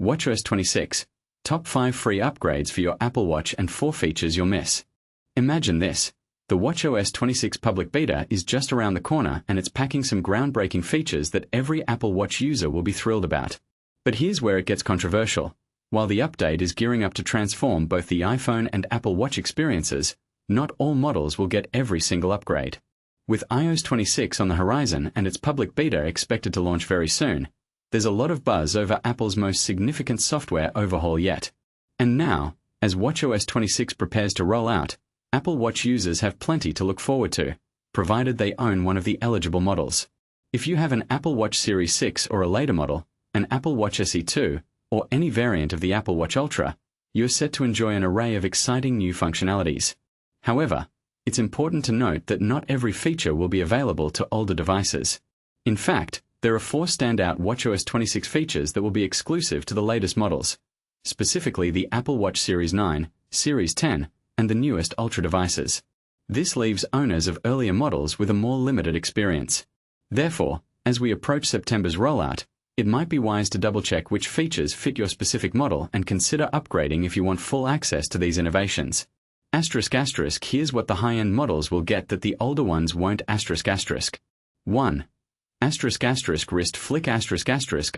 watchOS 26. Top 5 free upgrades for your Apple Watch and 4 features you'll miss. Imagine this. The watchOS 26 public beta is just around the corner and it's packing some groundbreaking features that every Apple Watch user will be thrilled about. But here's where it gets controversial. While the update is gearing up to transform both the iPhone and Apple Watch experiences, not all models will get every single upgrade. With iOS 26 on the horizon and its public beta expected to launch very soon, there's a lot of buzz over Apple's most significant software overhaul yet. And now, as watchOS 26 prepares to roll out, Apple Watch users have plenty to look forward to, provided they own one of the eligible models. If you have an Apple Watch Series 6 or a later model, an Apple Watch SE 2, or any variant of the Apple Watch Ultra, you're set to enjoy an array of exciting new functionalities. However, it's important to note that not every feature will be available to older devices. In fact, there are 4 standout watchOS 26 features that will be exclusive to the latest models, specifically the Apple Watch Series 9, Series 10, and the newest Ultra devices. This leaves owners of earlier models with a more limited experience. Therefore, as we approach September's rollout, it might be wise to double-check which features fit your specific model and consider upgrading if you want full access to these innovations. Here's what the high-end models will get that the older ones won't. 1. Wrist Flick.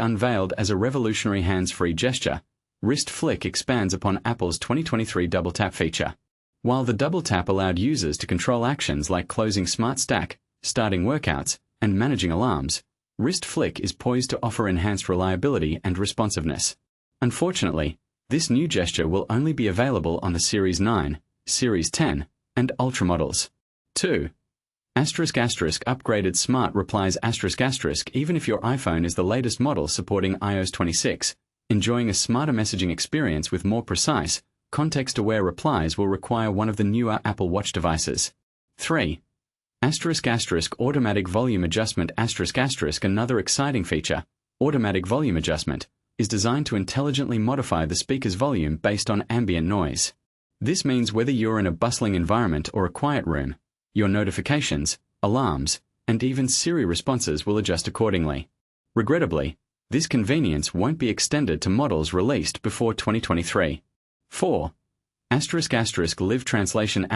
Unveiled as a revolutionary hands-free gesture, Wrist Flick expands upon Apple's 2023 Double Tap feature. While the Double Tap allowed users to control actions like closing Smart Stack, starting workouts, and managing alarms, Wrist Flick is poised to offer enhanced reliability and responsiveness. Unfortunately, this new gesture will only be available on the Series 9, Series 10, and Ultra models. 2. Upgraded Smart Replies. Even if your iPhone is the latest model supporting iOS 26, enjoying a smarter messaging experience with more precise, context-aware replies will require one of the newer Apple Watch devices. 3. Automatic Volume Adjustment. Another exciting feature, Automatic Volume Adjustment, is designed to intelligently modify the speaker's volume based on ambient noise. This means whether you're in a bustling environment or a quiet room, your notifications, alarms, and even Siri responses will adjust accordingly. Regrettably, this convenience won't be extended to models released before 2023. 4. Live Translation.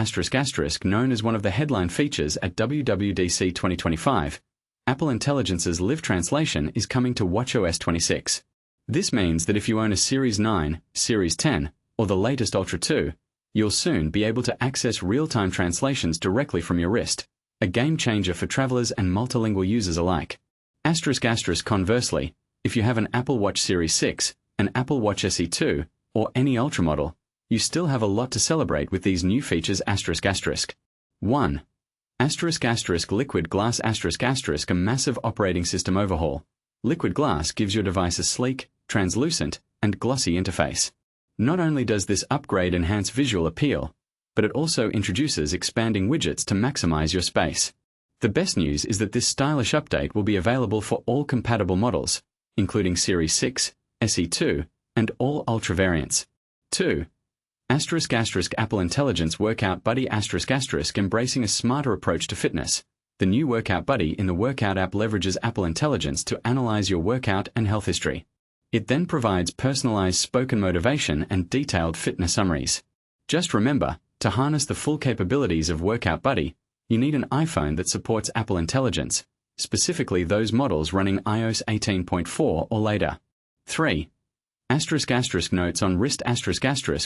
Known as one of the headline features at WWDC 2025, Apple Intelligence's Live Translation is coming to watchOS 26. This means that if you own a Series 9, Series 10, or the latest Ultra 2, you'll soon be able to access real-time translations directly from your wrist, a game-changer for travelers and multilingual users alike. Conversely, if you have an Apple Watch Series 6, an Apple Watch SE 2, or any Ultra model, you still have a lot to celebrate with these new features. 1. Liquid Glass. A massive operating system overhaul. Liquid Glass gives your device a sleek, translucent, and glossy interface. Not only does this upgrade enhance visual appeal, but it also introduces expanding widgets to maximize your space. The best news is that this stylish update will be available for all compatible models, including Series 6, SE 2, and all Ultra variants. 2. Apple Intelligence Workout Buddy. Embracing a smarter approach to fitness. The new Workout Buddy in the Workout app leverages Apple Intelligence to analyze your workout and health history. It then provides personalized spoken motivation and detailed fitness summaries. Just remember, to harness the full capabilities of Workout Buddy, you need an iPhone that supports Apple Intelligence, specifically those models running iOS 18.4 or later. 3. Notes on Wrist.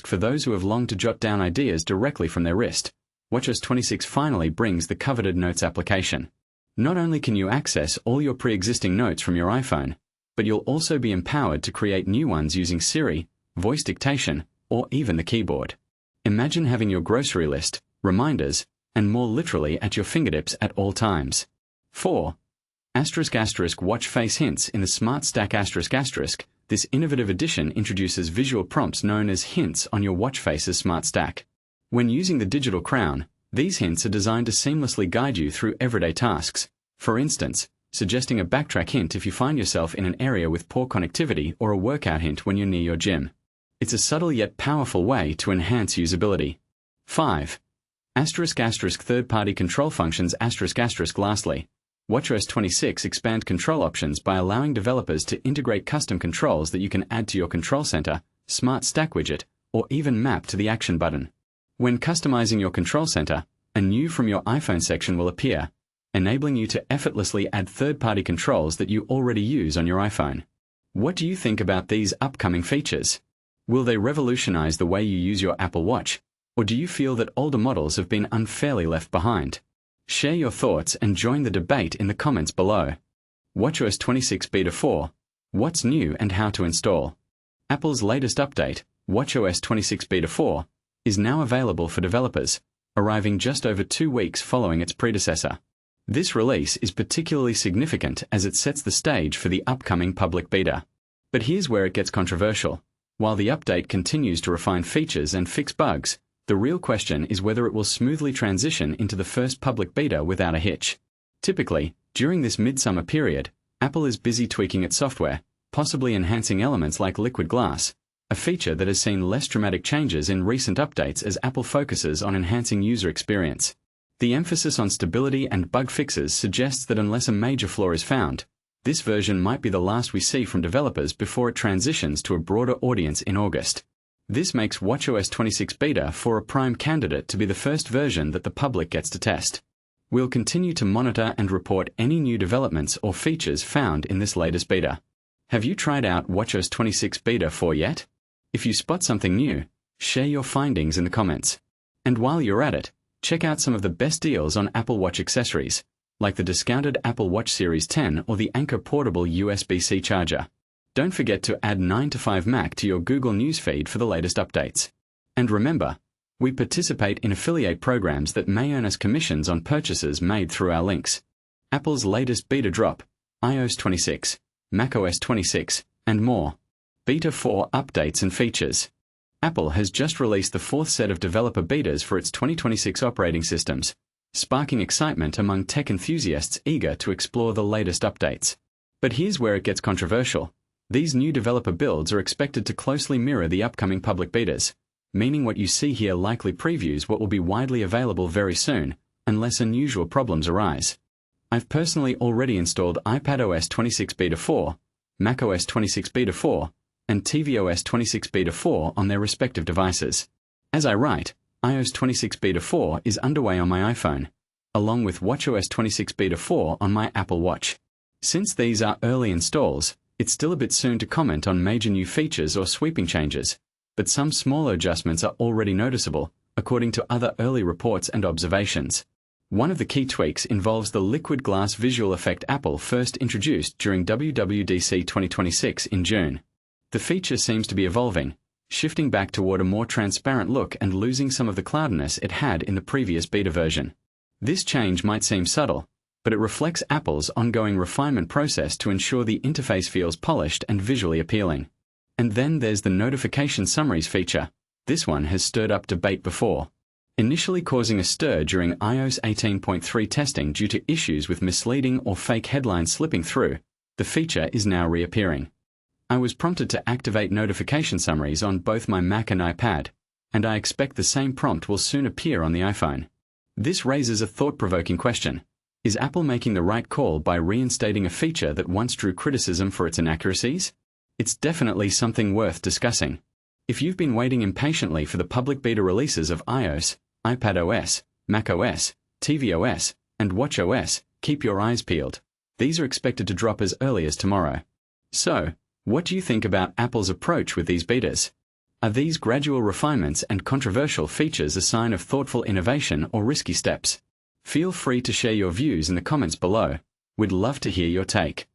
For those who have longed to jot down ideas directly from their wrist, watchOS 26 finally brings the coveted Notes application. Not only can you access all your pre-existing notes from your iPhone, but you'll also be empowered to create new ones using Siri, voice dictation, or even the keyboard. Imagine having your grocery list, reminders, and more literally at your fingertips at all times. 4. Watch face hints in the Smart Stack. This innovative addition introduces visual prompts known as hints on your watch face's Smart Stack. When using the digital crown, these hints are designed to seamlessly guide you through everyday tasks. For instance, suggesting a backtrack hint if you find yourself in an area with poor connectivity or a workout hint when you're near your gym. It's a subtle yet powerful way to enhance usability. 5. Third-party control functions. Lastly, watchOS 26 expands control options by allowing developers to integrate custom controls that you can add to your control center, Smart Stack widget, or even map to the action button. When customizing your control center, a new From Your iPhone section will appear, enabling you to effortlessly add third-party controls that you already use on your iPhone. What do you think about these upcoming features? Will they revolutionize the way you use your Apple Watch, or do you feel that older models have been unfairly left behind? Share your thoughts and join the debate in the comments below. watchOS 26 Beta 4. What's new and how to install? Apple's latest update, watchOS 26 Beta 4, is now available for developers, arriving just over 2 weeks following its predecessor. This release is particularly significant as it sets the stage for the upcoming public beta. But here's where it gets controversial. While the update continues to refine features and fix bugs, the real question is whether it will smoothly transition into the first public beta without a hitch. Typically, during this midsummer period, Apple is busy tweaking its software, possibly enhancing elements like liquid glass, a feature that has seen less dramatic changes in recent updates as Apple focuses on enhancing user experience. The emphasis on stability and bug fixes suggests that unless a major flaw is found, this version might be the last we see from developers before it transitions to a broader audience in August. This makes watchOS 26 Beta 4 a prime candidate to be the first version that the public gets to test. We'll continue to monitor and report any new developments or features found in this latest beta. Have you tried out watchOS 26 Beta 4 yet? If you spot something new, share your findings in the comments. And while you're at it, check out some of the best deals on Apple Watch accessories, like the discounted Apple Watch Series 10 or the Anker portable USB-C charger. Don't forget to add 9 to 5 Mac to your Google News feed for the latest updates. And remember, we participate in affiliate programs that may earn us commissions on purchases made through our links. Apple's latest beta drop, iOS 26, macOS 26, and more. Beta 4 updates and features. Apple has just released the 4th set of developer betas for its 2026 operating systems, sparking excitement among tech enthusiasts eager to explore the latest updates. But here's where it gets controversial. These new developer builds are expected to closely mirror the upcoming public betas, meaning what you see here likely previews what will be widely available very soon, unless unusual problems arise. I've personally already installed iPadOS 26 Beta 4, macOS 26 Beta 4, and tvOS 26 Beta 4 on their respective devices. As I write, iOS 26 Beta 4 is underway on my iPhone, along with watchOS 26 Beta 4 on my Apple Watch. Since these are early installs, it's still a bit soon to comment on major new features or sweeping changes, but some smaller adjustments are already noticeable, according to other early reports and observations. One of the key tweaks involves the liquid glass visual effect Apple first introduced during WWDC 2026 in June. The feature seems to be evolving, shifting back toward a more transparent look and losing some of the cloudiness it had in the previous beta version. This change might seem subtle, but it reflects Apple's ongoing refinement process to ensure the interface feels polished and visually appealing. And then there's the notification summaries feature. This one has stirred up debate before. Initially causing a stir during iOS 18.3 testing due to issues with misleading or fake headlines slipping through, the feature is now reappearing. I was prompted to activate notification summaries on both my Mac and iPad, and I expect the same prompt will soon appear on the iPhone. This raises a thought-provoking question. Is Apple making the right call by reinstating a feature that once drew criticism for its inaccuracies? It's definitely something worth discussing. If you've been waiting impatiently for the public beta releases of iOS, iPadOS, macOS, tvOS, and watchOS, keep your eyes peeled. These are expected to drop as early as tomorrow. So, what do you think about Apple's approach with these betas? Are these gradual refinements and controversial features a sign of thoughtful innovation or risky steps? Feel free to share your views in the comments below. We'd love to hear your take.